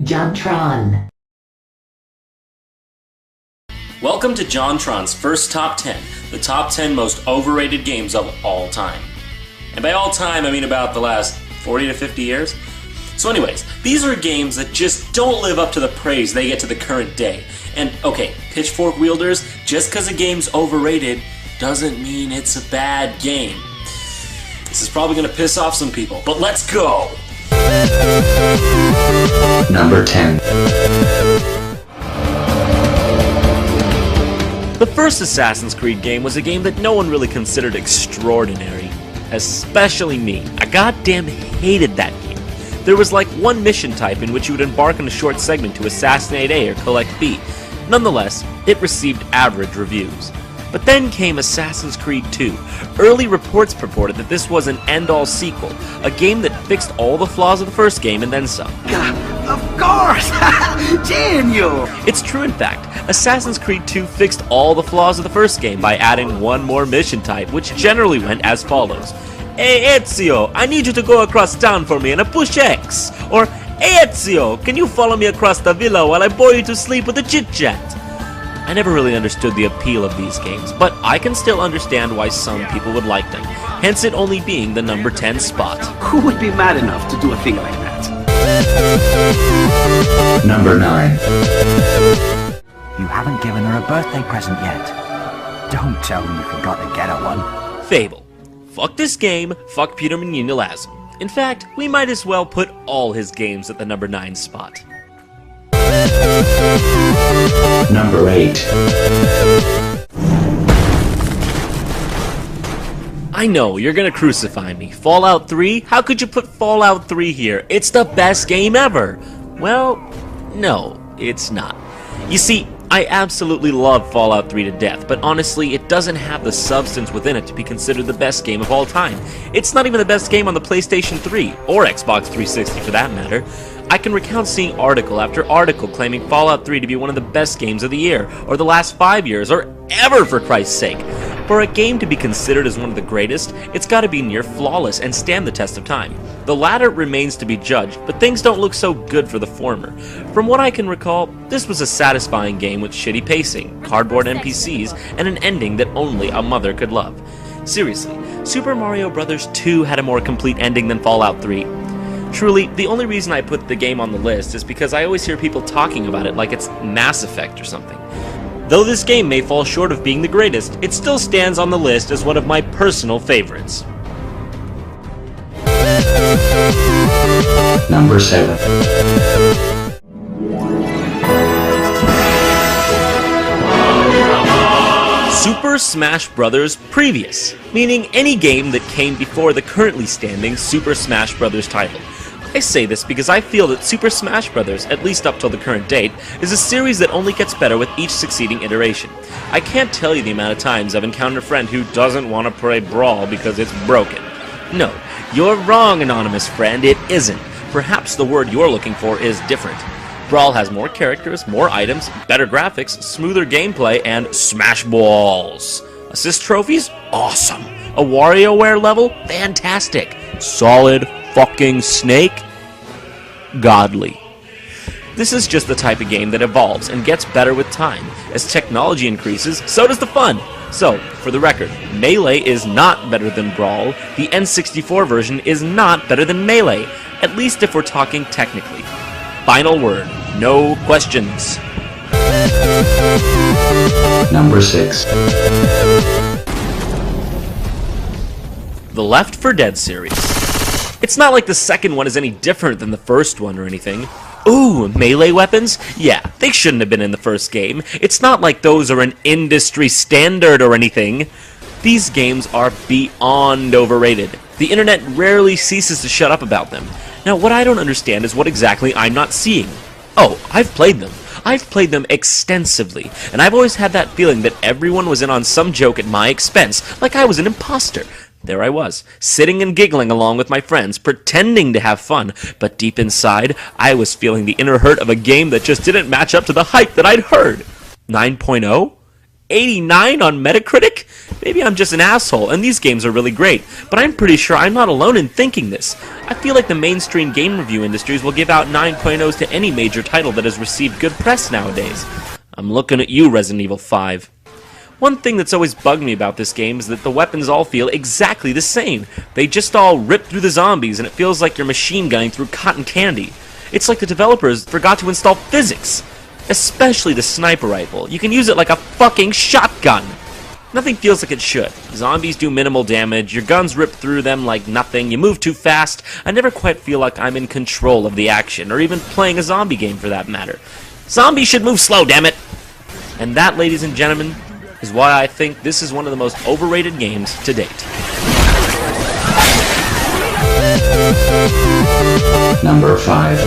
JonTron. Welcome to JonTron's first top 10, the top 10 most overrated games of all time. And by all time, I mean about the last 40 to 50 years. So anyways, these are games that just don't live up to the praise they get to the current day. And okay, pitchfork wielders, just because a game's overrated doesn't mean it's a bad game. This is probably going to piss off some people, but let's go! Number 10. The first Assassin's Creed game was a game that no one really considered extraordinary. Especially me. I goddamn hated that game. There was like one mission type in which you would embark on a short segment to assassinate A or collect B. Nonetheless, it received average reviews. But then came Assassin's Creed 2. Early reports purported that this was an end-all sequel, a game that fixed all the flaws of the first game and then some. Of course! Genius! It's true, in fact. Assassin's Creed 2 fixed all the flaws of the first game by adding one more mission type, which generally went as follows. Hey Ezio, I need you to go across town for me and push X. Or, hey Ezio, can you follow me across the villa while I bore you to sleep with a chit-chat? I never really understood the appeal of these games, but I can still understand why some people would like them, hence it only being the number 10 spot. Who would be mad enough to do a thing like that? Number 9. You haven't given her a birthday present yet. Don't tell me you forgot to get her one. Fable. Fuck this game, fuck Peter Mignolasm. In fact, we might as well put all his games at the number 9 spot. Number 8. I know, you're gonna crucify me. Fallout 3? How could you put Fallout 3 here? It's the best game ever! Well, no, it's not. You see, I absolutely love Fallout 3 to death, but honestly, it doesn't have the substance within it to be considered the best game of all time. It's not even the best game on the PlayStation 3, or Xbox 360 for that matter. I can recount seeing article after article claiming Fallout 3 to be one of the best games of the year, or the last 5 years, or ever for Christ's sake. For a game to be considered as one of the greatest, it's gotta be near flawless and stand the test of time. The latter remains to be judged, but things don't look so good for the former. From what I can recall, this was a satisfying game with shitty pacing, cardboard NPCs, and an ending that only a mother could love. Seriously, Super Mario Bros. 2 had a more complete ending than Fallout 3. Truly, the only reason I put the game on the list is because I always hear people talking about it like it's Mass Effect or something. Though this game may fall short of being the greatest, it still stands on the list as one of my personal favorites. Number 7. Super Smash Bros. Previous, meaning any game that came before the currently standing Super Smash Bros. Title. I say this because I feel that Super Smash Bros., at least up till the current date, is a series that only gets better with each succeeding iteration. I can't tell you the amount of times I've encountered a friend who doesn't want to play Brawl because it's broken. No, you're wrong, anonymous friend, it isn't. Perhaps the word you're looking for is different. Brawl has more characters, more items, better graphics, smoother gameplay, and smash balls. Assist trophies? Awesome. A WarioWare level? Fantastic. Solid fucking Snake? Godly. This is just the type of game that evolves and gets better with time. As technology increases, so does the fun. So, for the record, Melee is not better than Brawl. The N64 version is not better than Melee, at least if we're talking technically. Final word. No questions. Number 6. The Left 4 Dead series. It's not like the second one is any different than the first one or anything. Ooh, melee weapons? Yeah, they shouldn't have been in the first game. It's not like those are an industry standard or anything. These games are beyond overrated. The internet rarely ceases to shut up about them. Now, what I don't understand is what exactly I'm not seeing. Oh, I've played them. I've played them extensively, and I've always had that feeling that everyone was in on some joke at my expense, like I was an imposter. There I was, sitting and giggling along with my friends, pretending to have fun, but deep inside, I was feeling the inner hurt of a game that just didn't match up to the hype that I'd heard. 9.0? 89 on Metacritic? Maybe I'm just an asshole, and these games are really great, but I'm pretty sure I'm not alone in thinking this. I feel like the mainstream game review industries will give out 9.0s to any major title that has received good press nowadays. I'm looking at you, Resident Evil 5. One thing that's always bugged me about this game is that the weapons all feel exactly the same. They just all rip through the zombies, and it feels like you're machine gunning through cotton candy. It's like the developers forgot to install physics. Especially the sniper rifle. You can use it like a fucking shotgun. Nothing feels like it should. Zombies do minimal damage, your guns rip through them like nothing, you move too fast. I never quite feel like I'm in control of the action, or even playing a zombie game for that matter. Zombies should move slow, damn it! And that, ladies and gentlemen, is why I think this is one of the most overrated games to date. Number 5.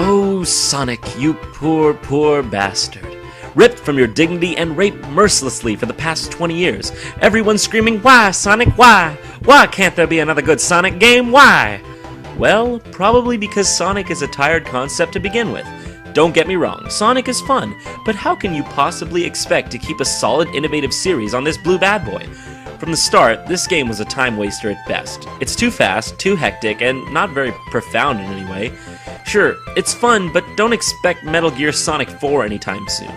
Oh, Sonic, you poor, poor bastard. Ripped from your dignity and raped mercilessly for the past 20 years. Everyone's screaming, "Why, Sonic, why? Why can't there be another good Sonic game? Why?" Well, probably because Sonic is a tired concept to begin with. Don't get me wrong, Sonic is fun, but how can you possibly expect to keep a solid, innovative series on this blue bad boy? From the start, this game was a time waster at best. It's too fast, too hectic, and not very profound in any way. Sure, it's fun, but don't expect Metal Gear Sonic 4 anytime soon.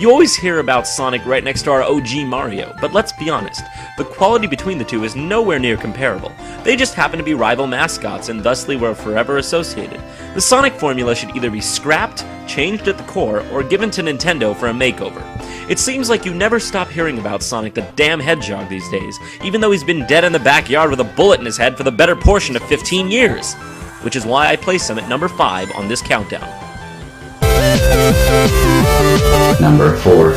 You always hear about Sonic right next to our OG Mario, but let's be honest, the quality between the two is nowhere near comparable. They just happen to be rival mascots and thusly were forever associated. The Sonic formula should either be scrapped, changed at the core, or given to Nintendo for a makeover. It seems like you never stop hearing about Sonic the damn Hedgehog these days, even though he's been dead in the backyard with a bullet in his head for the better portion of 15 years. Which is why I place him at number 5 on this countdown. Number 4.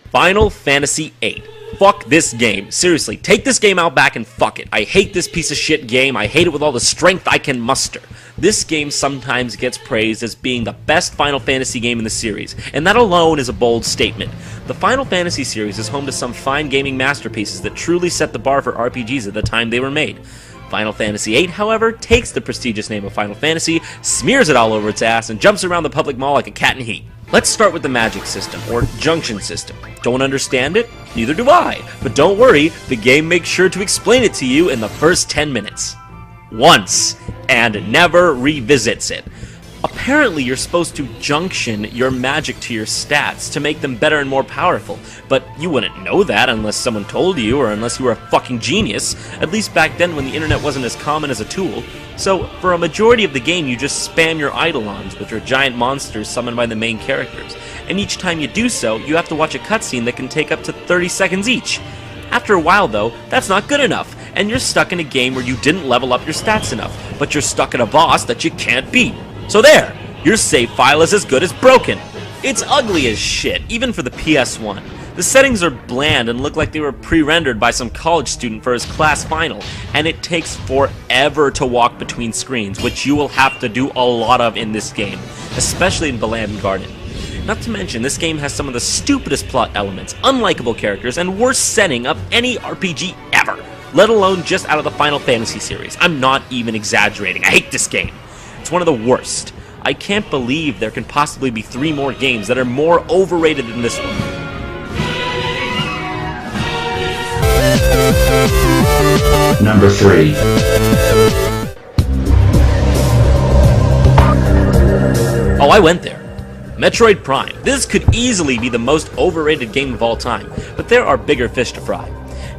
Final Fantasy VIII. Fuck this game. Seriously, take this game out back and fuck it. I hate this piece of shit game. I hate it with all the strength I can muster. This game sometimes gets praised as being the best Final Fantasy game in the series, and that alone is a bold statement. The Final Fantasy series is home to some fine gaming masterpieces that truly set the bar for RPGs at the time they were made. Final Fantasy VIII, however, takes the prestigious name of Final Fantasy, smears it all over its ass, and jumps around the public mall like a cat in heat. Let's start with the magic system, or junction system. Don't understand it? Neither do I. But don't worry, the game makes sure to explain it to you in the first 10 minutes. Once, and never revisits it. Apparently, you're supposed to junction your magic to your stats to make them better and more powerful, but you wouldn't know that unless someone told you or unless you were a fucking genius, at least back then when the internet wasn't as common as a tool. So, for a majority of the game, you just spam your Eidolons, which are giant monsters summoned by the main characters, and each time you do so, you have to watch a cutscene that can take up to 30 seconds each. After a while, though, that's not good enough, and you're stuck in a game where you didn't level up your stats enough, but you're stuck in a boss that you can't beat. So there, your save file is as good as broken. It's ugly as shit, even for the PS1. The settings are bland and look like they were pre-rendered by some college student for his class final, and it takes forever to walk between screens, which you will have to do a lot of in this game, especially in Balamb Garden. Not to mention, this game has some of the stupidest plot elements, unlikable characters, and worst setting of any RPG ever, let alone just out of the Final Fantasy series. I'm not even exaggerating. I hate this game. It's one of the worst. I can't believe there can possibly be 3 more games that are more overrated than this one. Number 3. Oh, I went there. Metroid Prime. This could easily be the most overrated game of all time, but there are bigger fish to fry.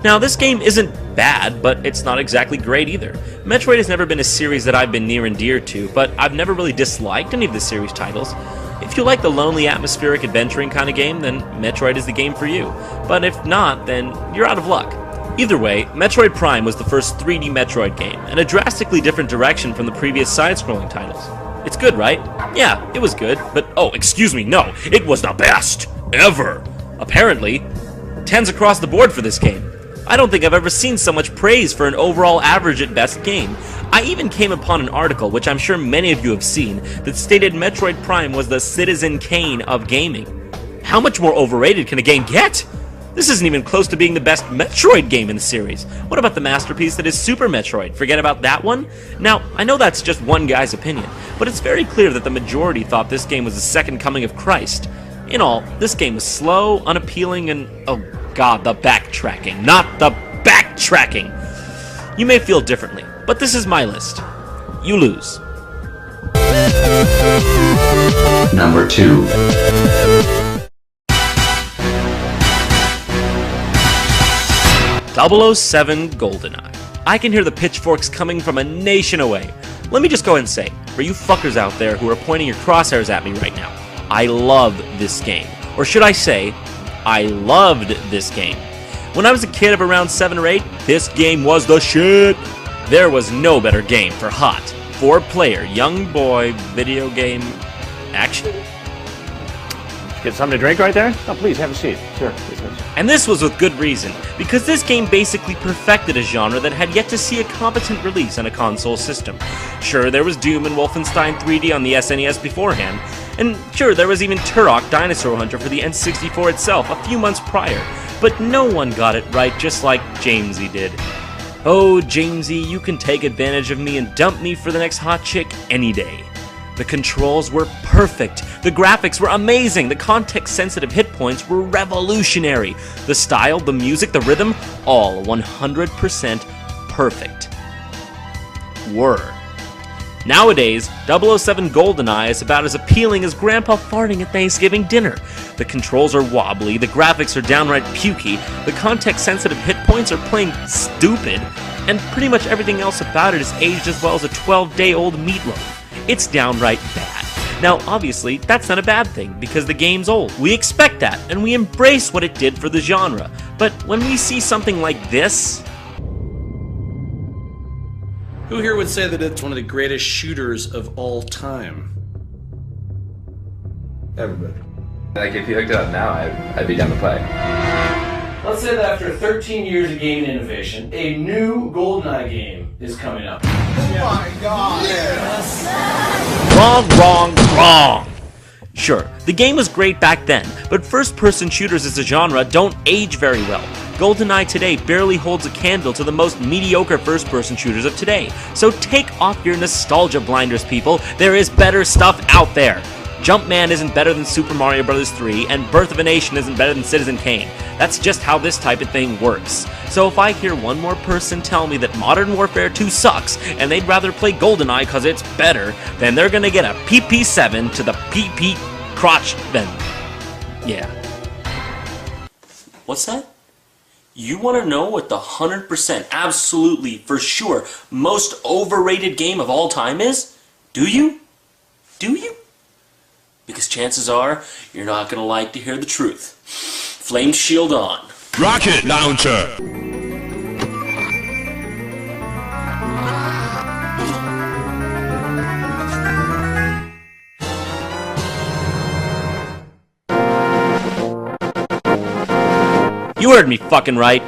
Now, this game isn't bad, but it's not exactly great either. Metroid has never been a series that I've been near and dear to, but I've never really disliked any of the series titles. If you like the lonely, atmospheric, adventuring kind of game, then Metroid is the game for you. But if not, then you're out of luck. Either way, Metroid Prime was the first 3D Metroid game, and a drastically different direction from the previous side-scrolling titles. It's good, right? Yeah, it was good, but oh, excuse me, no, it was the best ever! Apparently, 10s across the board for this game. I don't think I've ever seen so much praise for an overall average at best game. I even came upon an article, which I'm sure many of you have seen, that stated Metroid Prime was the Citizen Kane of gaming. How much more overrated can a game get? This isn't even close to being the best Metroid game in the series. What about the masterpiece that is Super Metroid? Forget about that one? Now, I know that's just one guy's opinion, but it's very clear that the majority thought this game was the second coming of Christ. In all, this game was slow, unappealing, and oh god, the backtracking. Not the backtracking! You may feel differently, but this is my list. You lose. Number 2. .007 GoldenEye. I can hear the pitchforks coming from a nation away. Let me just go ahead and say, for you fuckers out there who are pointing your crosshairs at me right now, I love this game. Or should I say, I loved this game. When I was a kid of around 7 or 8, this game was the shit. There was no better game for hot, 4-player, young boy, video game action. Get something to drink right there? Oh, please, have a seat. Sure. Please. And this was with good reason, because this game basically perfected a genre that had yet to see a competent release on a console system. Sure, there was Doom and Wolfenstein 3D on the SNES beforehand, and sure, there was even Turok Dinosaur Hunter for the N64 itself a few months prior, but no one got it right just like Jamesy did. Oh, Jamesy, you can take advantage of me and dump me for the next hot chick any day. The controls were perfect, the graphics were amazing, the context-sensitive hit points were revolutionary, the style, the music, the rhythm, all 100% perfect. Were. Nowadays, 007 GoldenEye is about as appealing as Grandpa farting at Thanksgiving dinner. The controls are wobbly, the graphics are downright pukey, the context-sensitive hit points are plain stupid, and pretty much everything else about it is aged as well as a 12-day-old meatloaf. It's downright bad. Now, obviously, that's not a bad thing, because the game's old. We expect that, and we embrace what it did for the genre. But when we see something like this... Who here would say that it's one of the greatest shooters of all time? Everybody. Like, if you hooked it up now, I'd be down to play. Let's say that after 13 years of gaming innovation, a new GoldenEye game is coming up. Oh my god! Yes. Wrong! Sure, the game was great back then, but first-person shooters as a genre don't age very well. GoldenEye today barely holds a candle to the most mediocre first-person shooters of today. So take off your nostalgia blinders, people. There is better stuff out there. Jumpman isn't better than Super Mario Bros. 3, and Birth of a Nation isn't better than Citizen Kane. That's just how this type of thing works. So if I hear one more person tell me that Modern Warfare 2 sucks, and they'd rather play GoldenEye cause it's better, then they're gonna get a PP7 to the PP crotch then. Yeah. What's that? You want to know what the 100%, absolutely, for sure, most overrated game of all time is? Do you? Do you? Because chances are, you're not going to like to hear the truth. Flame shield on. Rocket launcher! You heard me fucking right.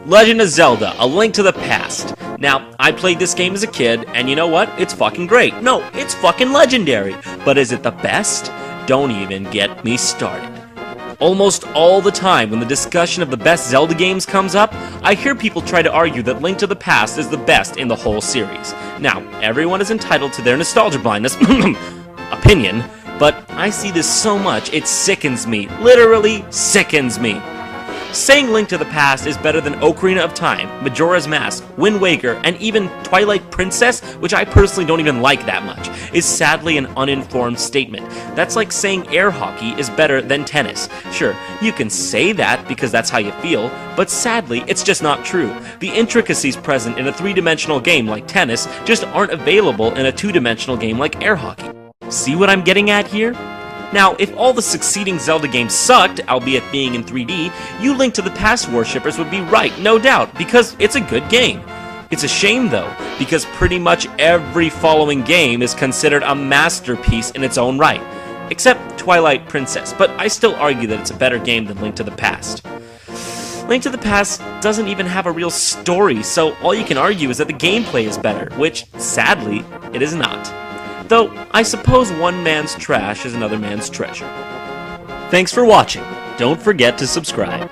Legend of Zelda, A Link to the Past. Now, I played this game as a kid, and you know what? It's fucking great. No, it's fucking legendary. But is it the best? Don't even get me started. Almost all the time when the discussion of the best Zelda games comes up, I hear people try to argue that Link to the Past is the best in the whole series. Now, everyone is entitled to their nostalgia blindness opinion, but I see this so much it sickens me. Literally sickens me. Saying Link to the Past is better than Ocarina of Time, Majora's Mask, Wind Waker, and even Twilight Princess, which I personally don't even like that much, is sadly an uninformed statement. That's like saying air hockey is better than tennis. Sure, you can say that because that's how you feel, but sadly, it's just not true. The intricacies present in a three-dimensional game like tennis just aren't available in a two-dimensional game like air hockey. See what I'm getting at here? Now, if all the succeeding Zelda games sucked, albeit being in 3D, you Link to the Past worshippers would be right, no doubt, because it's a good game. It's a shame, though, because pretty much every following game is considered a masterpiece in its own right, except Twilight Princess, but I still argue that it's a better game than Link to the Past. Link to the Past doesn't even have a real story, so all you can argue is that the gameplay is better, which, sadly, it is not. Though, I suppose one man's trash is another man's treasure. Thanks for watching. Don't forget to subscribe.